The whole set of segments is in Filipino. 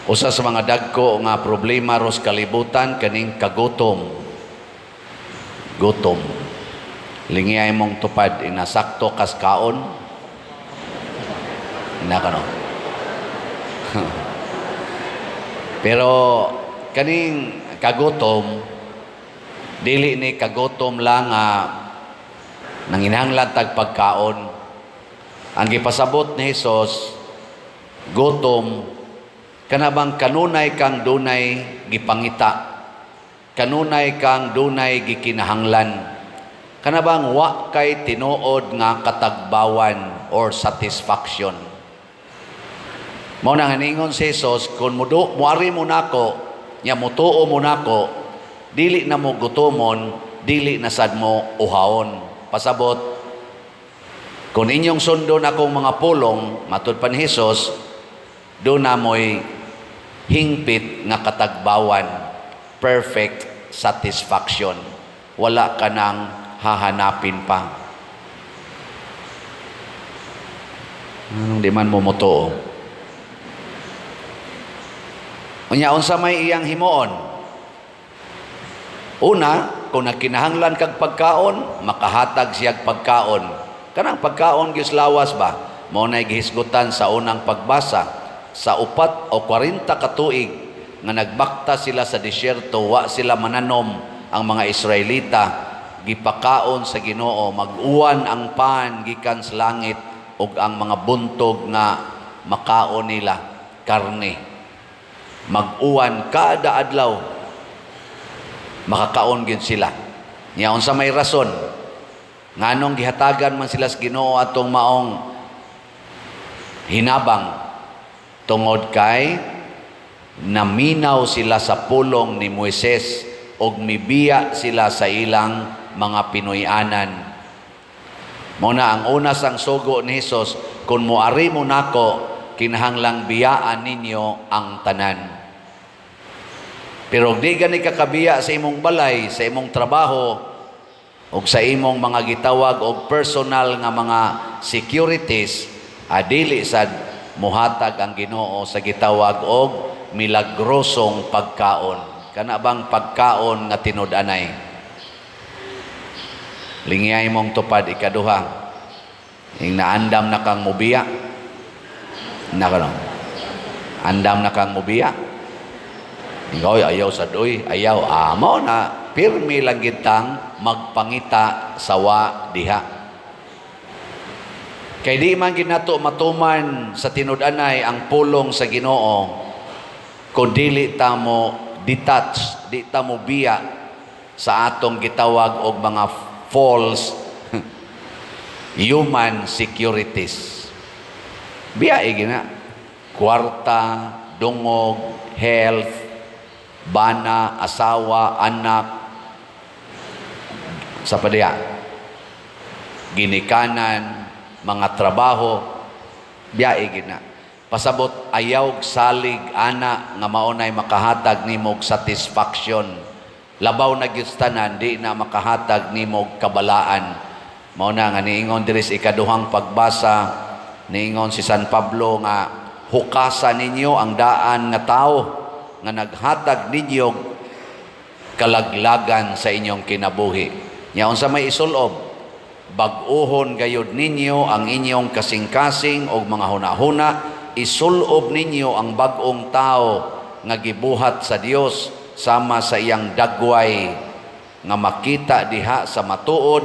Usa sa mga dagko nga problema ros kalibutan kaning kagutom. Gutom. Lingiyay mong tupad inasakto kas kaon. Naka no. Pero kaning kagutom dili ni kagutom lang nga nanginahanglan tag pagkaon. Ang gipasabot ni Hesus gutom kanabang kanunay kang dunay gipangita, kanunay kang dunay gikinahanglan, kanabang wa kay tinuod nga katagbawan or satisfaction. Mao nang haningon si Jesus, kung muari mo nako, nya mutuo mo nako, dili na mo gutomon, dili na sad mo uhaon. Pasabot, kung inyong sundon akong mga pulong, matud pa ni Jesus, do na mo'y hingpit nga katagbawan, perfect satisfaction. Wala ka nang hahanapin pa. Anong di man mo mutuo? Unya, unsa may iyang himuon? Una, kung nagkinahanglan kag pagkaon, makahatag siyag pagkaon. Kanang pagkaon gislawas ba? Mao nay gihisgutan sa unang pagbasa. Sa 4 o 40 ka tuig nga nagbakta sila sa disyerto, wa sila mananom ang mga Israelita, gipakaon sa Ginoo, mag-uwan ang pan gikan sa langit ug ang mga buntog nga makaon nila karne. Mag-uwan kada adlaw, makakaon gyud sila. Nya unsa may rason nganong gihatagan man sila sa Ginoo atong maong hinabang? Tungod kay naminaw sila sa pulong ni Moises og mibiya sila sa ilang mga Pinoyanan. Muna ang una sang sugo ni Jesus, kung muari mo nako, kinahanglang biyaan ninyo ang tanan. Pero di gani kakabiya sa imong balay, sa imong trabaho, o sa imong mga gitawag o personal nga mga securities, adili sad muhatag ang Ginoo sa gitawag og milagrosong pagkaon. Kana bang pagkaon nga tinud-anay? Lingiyay mong tupad ikaduha. Ing naandam na kang mubiya. Nakano? Andam na kang mubiya. Ikaw ayaw sa doy, ayaw. Amo na pirmi lang gitang magpangita sawa diha. Kay di man ginato matuman sa tinud-anay ang pulong sa Ginoo kung dili ta mo detach, di ta mo biya sa atong gitawag og mga false human securities. Biya gina kwarta, dungog, health, bana, asawa, anak, sa padya, ginikanan, mga trabaho, biyae gina. Pasabot ayaw salig ana nga maunay makahatag nimog satisfaction. Labaw na gyud tanan, di na makahatag nimog kabalaan. Mao na nga niingon diri sa ikaduhang pagbasa, niingon si San Pablo nga hukasan ninyo ang daan nga tao nga naghatag ninyo kalaglagan sa inyong kinabuhi. Nya unsa may isulob? Bag-uhon gayud ninyo ang inyong kasing-kasing o mga hunahuna, isulob ninyo ang bag-ong tao nga gibuhat sa Dios sama sa iyang dagway nga makita diha sa matuod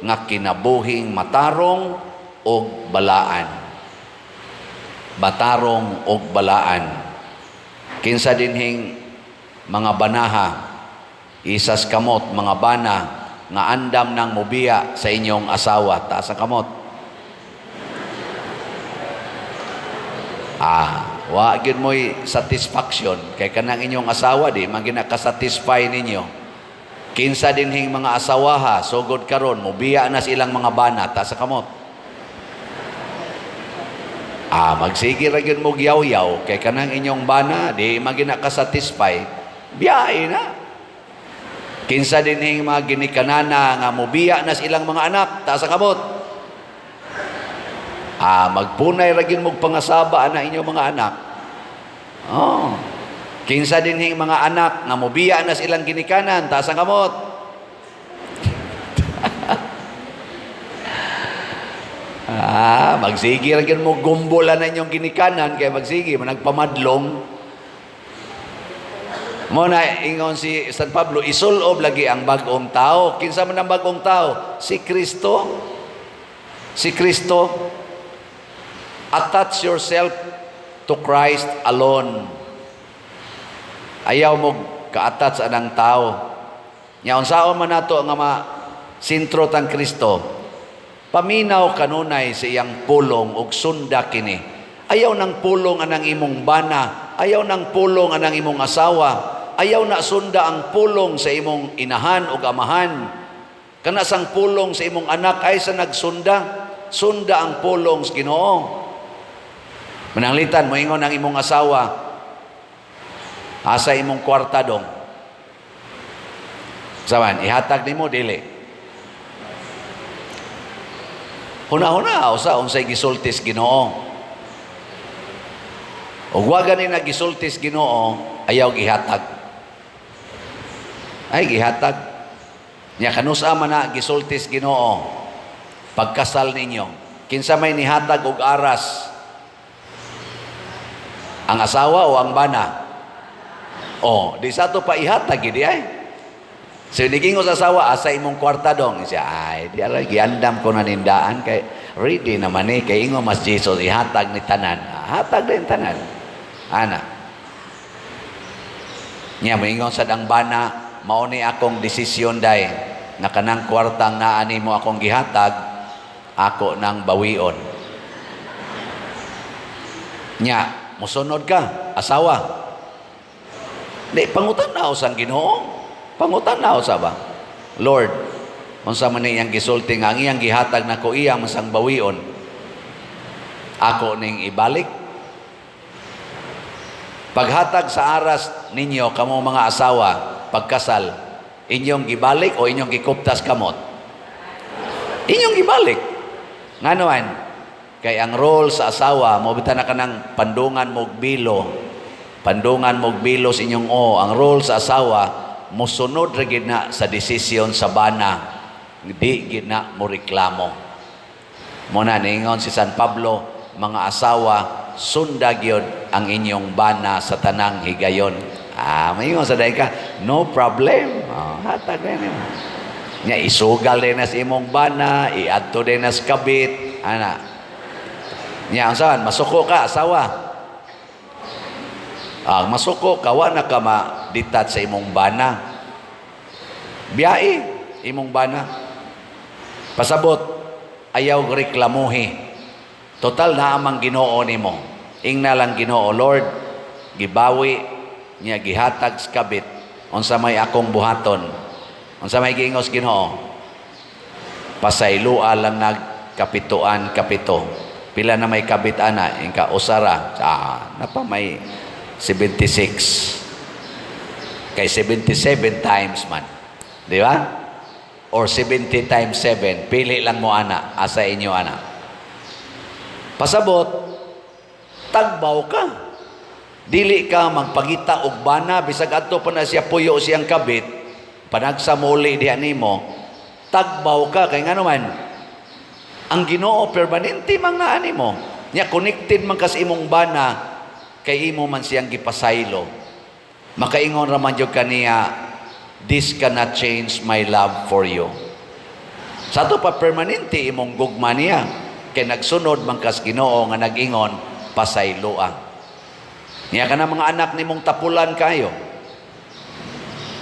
nga kinabuhing matarong og balaan. Batarong og balaan. Kinsa dinhing mga banaha, isas kamot, mga bana nga andam ng mubiya sa inyong asawa, taas ang kamot. Wa gyud mo'y satisfaction kay kanang inyong asawa di man ginakasatisfy ninyo. Kinsa dinhing mga asawaha sugod karon mubiya na silang mga bana, taas ang kamot. Magsige ra gyud mo yaw-yaw kay kanang inyong bana di man ginakasatisfy, biyahe na. Kinsa dinhing mga ginikanana nga mubiya na silang mga anak, taas ang kamot. Magpunay ra gyud mo pangasaba na inyong mga anak. Oh. Kinsa din hing mga anak nga mobiya na silang ginikanan, taas ang kamot. Magsige ra gyud mo gumbola na inyong ginikanan kay magsige managpamadlong. Mo na ingon si San Pablo, isulob lagi ang bag-ong tao. Kinsa man ang bag-ong tao? Si Kristo. Si Kristo. Attach yourself to Christ alone. Ayaw mo ka-attach anang tao. Nya unsaon man nato nga sintro tang Kristo. Paminaw kanunay sa iyang pulong ug sunda kini. Ayaw nang pulong anang imong bana, ayaw nang pulong anang imong asawa, ayaw na sunda ang pulong sa imong inahan ug amahan. Kana sang pulong sa imong anak ay sa nagsunda, sunda ang pulong sa Ginoo. Mananglitan mo ingon ang imong asawa, asa imong kwarta dong. Saban, ihatag nimo dili. Huna-huna unsay gisultis Ginoo. Ug wa gani na gisultis Ginoo, ayaw gihatag. Ay gihatag. Nya kanusa man na gisultis Ginoo pagkasal ninyo. Kinsa may nihatag og aras? Ang asawa o ang bana? Oh, di sa to pa ihatag gid ay. So niging sa asawa, asa imong kwarta dong. Siya, ay, di alay, giandam ko na nindaan. Kay, ready naman kay ingo mas Jesus, ihatag ni tanan. Hatag din tanan. Ana. Nya, moingon sa dang bana, mauni akong desisyon day, na kanang kwartang naani mo akong gihatag, ako nang bawion. Nya, musunod ka, asawa. Di, pangutan na usang Ginoo. Pangutan na sa ba? Lord, unsa man iyang gisulti nga ang iyang gihatag nako iyang masang bawion. Ako ning ibalik. Paghatag sa aras ninyo kamo mga asawa pagkasal, inyong gibalik o inyong gikuptas kamot? Inyong gibalik. Nganoan? Kay ang role sa asawa mo bitan na kanang pandungan mo bilo. Pandungan mo bilo sa inyong ang role sa asawa musunod ra gid na sa desisyon sa bana, di gid na mo reklamo. Muna niingon si San Pablo, mga asawa, sunda gyud ang inyong bana sa tanang higayon. Mayingon sa day ka, no problem. Hatag din mo. Nya isugal din na sa imong bana, iadto din na sa kabit, ana. Nya unsaon, masuko ka asawa. Masuko kawa na ka ma-detach sa imong bana. Biyae imong bana. Pasabot, ayaw reklamuhi. Total na amang Ginoo nimo. Ingna lang Ginoo, Lord, gibawi niya gihatag sa kabit. Unsa may akong buhaton. Unsa may giingos Ginoo. Pasaylua lang nagkapituan kapito. Pila na may kabit ana, ingka usara. Napa may 76. Kay 77 times man. Di ba? Or 70 times 7. Pili lang mo ana. Asa inyo ana. Pasabot, tagbaw ka. Dili ka magpagita og bana. Bisag ato pa na siya puyo siyang kabit. Panagsamuli diha nimo. Tagbaw ka. Kay nga naman, ang Ginoo permanente mang naani mo. Nya connected man kas imong bana kay imo man siyang gipasaylo. Makaingon ra man jud kaniya, this cannot change my love for you. Sa to pa permanente imong gugma niya kay nagsunod man kas Ginoo nga nag-ingon pasayloa. Niya kana mga anak nimong tapulan kayo.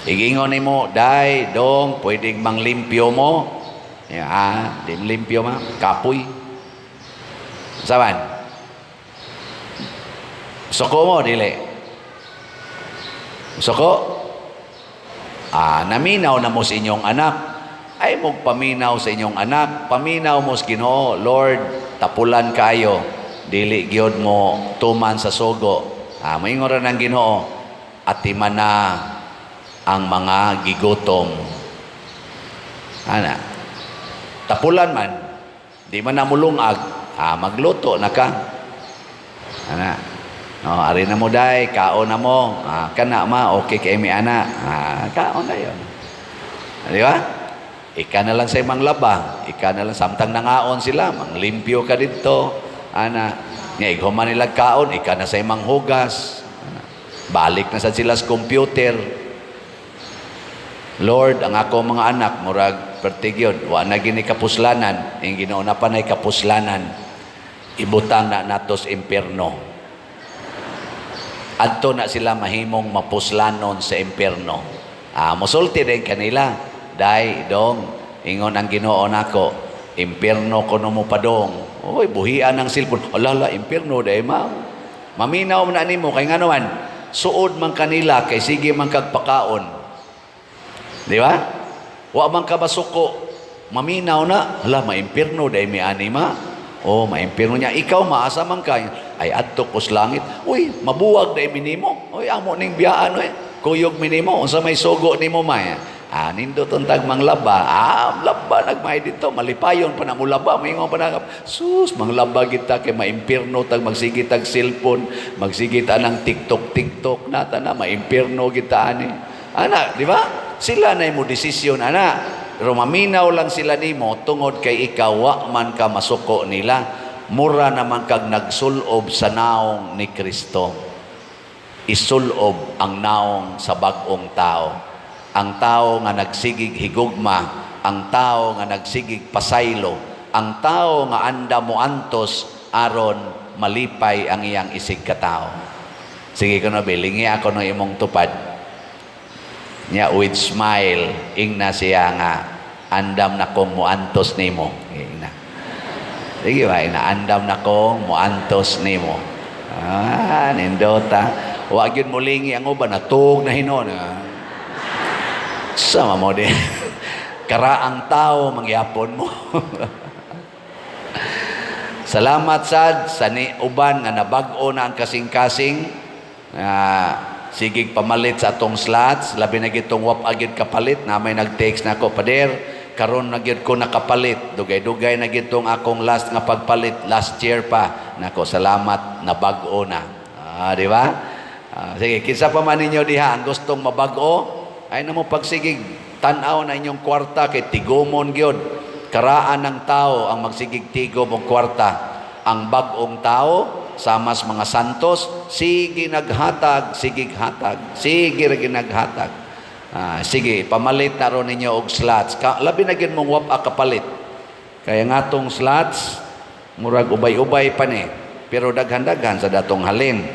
Igingon nimo, day, dong, pwedeng manglimpyo mo. Di limpyo ma, kapoy. Saban? Soko mo, dili. Soko? Naminaw na mo sa inyong anak. Ay, paminaw sa inyong anak. Paminaw mo sa Ginoo, Lord, tapulan kayo. Dili gyud mo tuman sa sugo. Moingon ra ng Ginoo, atiman na ang mga gigutom. Ana. Tapulan man, di man na mulungag, magluto na ka. Ana. Oh, ari na mo day, kaon na mo. Kana ma, okay kay mi ana. Kaon na yon. Di ba? Ika na lang sa imang laba. Ika na lang, samtang nangaon sila, manglimpyo ka dito. Ana, nga ighuman nila kaon, ika na sa imang hugas. Balik na sa sila sa computer. Lord, ang ako mga anak, murag pertigyod, wa na gini kapuslanan, yung ginauna pa na kapuslanan, ibutang na natos impierno. Adto na sila mahimong mapuslanon sa impierno. Musulti din kanila. Dahil dong, ingon ang Ginoo nako, impierno ko no mo padong. Oy, buhian ng silpon. Alala, impierno dahil maminaw na nimo kay nga naman, suod man kanila kay sige man kagpakaon. Di ba? Wa man ka masuko, maminaw na, hala, maimpierno dahil may anima. Maimpierno niya. Ikaw, maasa man ka. Ay, adto ko sa langit. Uy, mabuwag dahil minimo. Uy, amo ning biyaan, kuyog minimo. Unsa may sugo ni mo, maya. Nindot ang tagmang laba. Laba, nagmay dito. Malipayon pa na mo laba. Mayingon pa na, sus, manglaba kita kay maimpierno tag magsigit tag cellphone, magsigit ng TikTok, nata na, maimpierno kita, ani. Ana, di ba? Sila na mo desisyon, ana. Pero maminaw lang sila nimo tungod kay ikaw wa man ka masuko nila. Mura naman kag nagsulob sa naong ni Kristo. Isulob ang naong sa bag-ong tao. Ang tao nga nagsigig higugma, ang tao nga nagsigig pasaylo, ang tao nga anda mo antos aron malipay ang iyang isig katao. Sige ko na bilingi ako ng imong tupad. Nya with smile ingna siya nga andam na kong muantos nimo. Ingna. Sige ba, andam na kong muantos nimo. Nindota. Wa gyud mulingi ang uban natug na hinon. Sama mo din. Karaang tao mangyapon mo. Salamat sad sa ni uban nga nabag-o na ang kasing-kasing. Sigig pamalit sa atong slots, labi na gitong wap agid kapalit, na may nag-text na ako, Pader, karon na gid ko nakapalit, dugay-dugay na gitong akong last nga pagpalit, last year pa. Nako, salamat, nabag-o na. Di ba? Sige, kinsa pa man ninyo diha, ang gustong mabag-o, ay na mo pagsigig, tanaw na inyong kwarta, kay tigomon gyud. Karaan ng tao ang magsigig tigom og kwarta. Ang bag-ong tao, samas mga santos, sige naghatag, sige hatag, sige naghatag. Sige, pamalit na ron ninyo og slots. Labi na gid mong wap kapalit. Kaya nga tong slots, murag ubay-ubay pa ni. Pero daghan-daghan sa datong halin.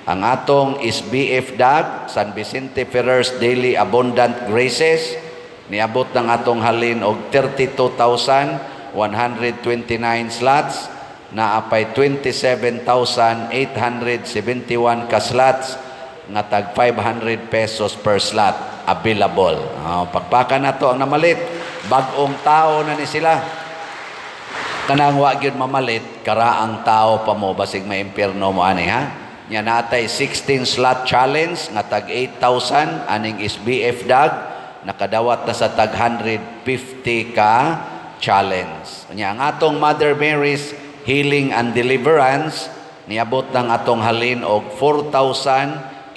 Ang atong SBF DAG, San Vicente Ferrers Daily Abundant Graces, niabot ng atong halin og 32,129 slots, na apay 27,871 ka slots nga tag 500 pesos per slot available. Pagpaka na to ang namalit, bag-ong tao na ni sila. Kanang wa gyud mamalit, karaang tao pa mo basig maimpierno mo ani ha. Nya natay 16 slot challenge nga tag 8,000 aning SBF DAG, nakadawat na sa tag 150 ka challenge. Nya ang atong Mother Mary's Healing and Deliverance, niabot ng atong halin og 4,861,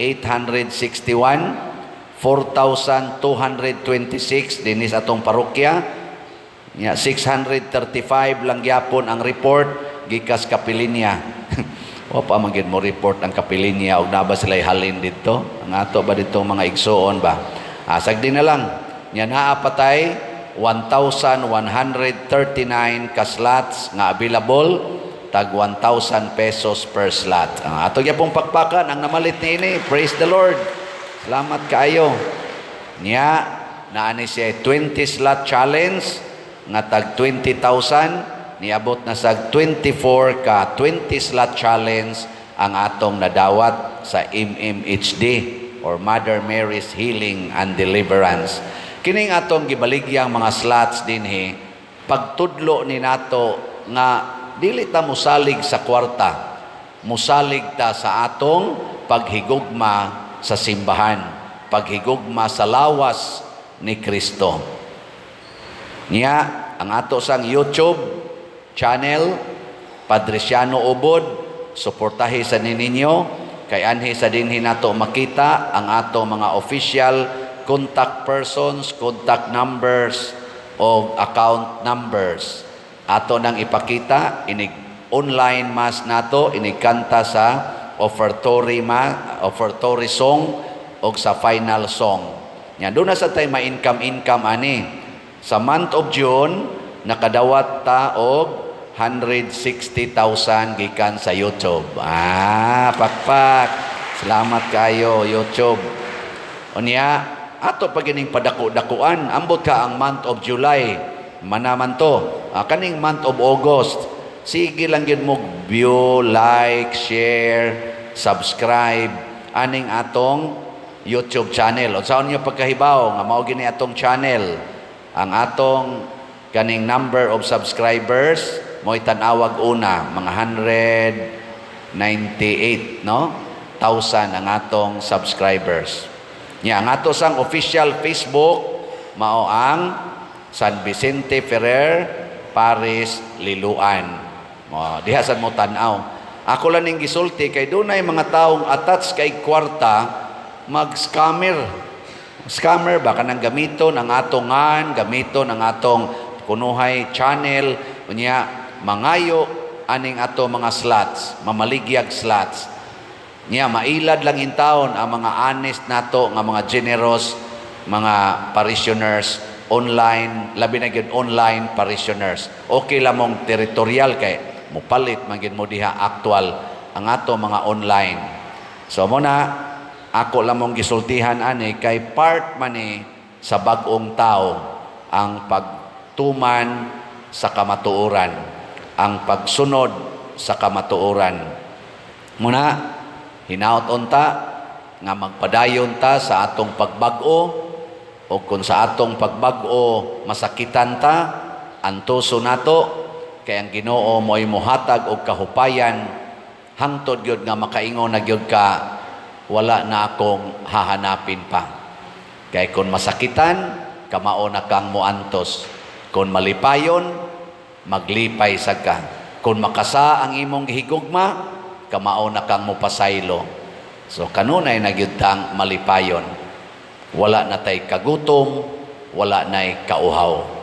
4,226 dinis atong parokya. 635 lang gyapon ang report gikas Kapilinya. O pa man gid mo report ang Kapilinya og naba sila halin dito. Ang ato ba dito mga igsoon ba? Sagdi na lang. Nya naa patay 1,139 ka slots nga available, tag 1,000 pesos per slot. Ato gyapong pakpakan ang namalit ni ini. Praise the Lord. Salamat kaayo. Nya naani siya 20 slot challenge nga tag 20,000, niabot na sa 24 ka 20 slot challenge ang atong nadawat sa MMHD or Mother Mary's Healing and Deliverance. Kining atong gibaligyang mga slots dinhi, pagtudlo ni nato nga dili ta musalig sa kwarta, musalig ta sa atong paghigugma sa simbahan, paghigugma sa lawas ni Kristo. Niya ang ato sang YouTube channel, Padre Siano Ubod, suportahi sa ninyo kay anhi sa dinhi nato makita ang ato mga official contact persons, contact numbers o account numbers. Ato nang ipakita inig online mass nato, inigkanta sa offertory song o sa final song. Yan, doon na sa tayo ma-income ani. Sa month of June, nakadawat ta og 160,000 gikan sa YouTube. Pakpak. Salamat kayo, YouTube. Unya, ato pagining padako-dakuan. Ambot ka ang month of July. Manaman to. Kaning month of August. Sige lang yun mo view, like, share, subscribe. Aning atong YouTube channel. O saan nyo pagkahibaw nga mao gini atong channel. Ang atong kaning number of subscribers mo'y tanawag una, mga 198, no? 1,000 ang atong subscribers. Ang ato sang official Facebook mao ang San Vicente Ferrer Paris Liloan. Diha sad mo tan-aw. Ako lang ning gisulti kay dunay mga taong attach kay kwarta mag-scammer. Scammer ba kanang gamiton ang atong gamiton ang atong kunuhay channel unya mangayo aning ato mga slots, mamaligyag slots. Mailad lang in town ang mga honest nato nga mga generous mga parishioners online, labi na gyud online parishioners. Okay lang mong territorial kay mupalit man gyud mo diha actual ang ato mga online. So mo na ako lang mong gisultihan ani kay part man ni sa bag-ong tao ang pagtuman sa kamatuoran, ang pagsunod sa kamatuoran. Muna hinaot ta nga magpadayon ta sa atong pagbag-o o kung sa atong pagbag-o masakitan ta antuso nato kay ang Ginoo mo'y muhatag og kahupayan hangtod gyud nga makaingon na gyud ka wala na akong hahanapin pa. Kay kung masakitan, kamao na kang muantos. Kung malipayon, maglipay sa ka. Kung makasa ang imong higugma, kamao na kang mupasaylo. So kanunay nagyutang malipayon. Wala na tay kagutom, wala na'y kauhaw.